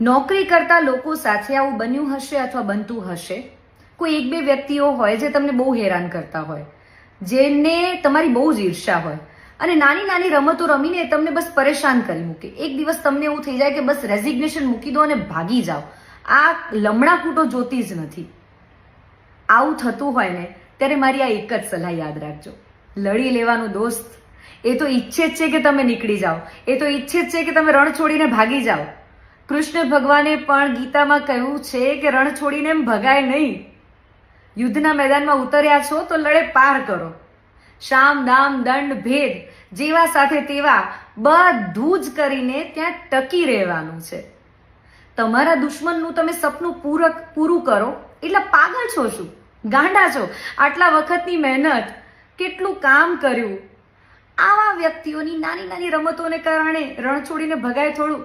નોકરી કરતા લોકો સાથે આવું બન્યું હશે અથવા બનતું હશે. કોઈ એક બે વ્યક્તિઓ હોય જે તમને બહુ હેરાન કરતા હોય, જેને તમારી બહુ જ ઈર્ષ્યા હોય અને નાની નાની રમતો રમીને તમને બસ પરેશાન કરી મૂકે. એક દિવસ તમને એવું થઈ જાય કે બસ રેઝિગ્નેશન મૂકી દો અને ભાગી જાઓ. આ લમણા કૂટો જોતી જ નથી. આવું થતું હોય ને ત્યારે મારી આ એક જ સલાહ યાદ રાખજો. લડી લેવાનું દોસ્ત. એ તો ઈચ્છે જ છે કે તમે નીકળી જાઓ, એ તો ઈચ્છે જ છે કે તમે રણ છોડીને ભાગી જાઓ. કૃષ્ણ ભગવાને પણ ગીતામાં કહ્યું છે કે રણ છોડીને એમ ભગાય નહીં. યુદ્ધના મેદાનમાં ઉતર્યા છો તો લડે પાર કરો. શામ દામ દંડ ભેદ જેવા સાથે તેવા બધું જ કરીને ત્યાં ટકી રહેવાનું છે. તમારા દુશ્મનનું તમે સપનું પૂરું કરો એટલે પાગલ છો શું, ગાંડા છો? આટલા વખતની મહેનત, કેટલું કામ કર્યું. આવા વ્યક્તિઓની નાની નાની રમતોને કારણે રણ છોડીને ભગાય થોડું.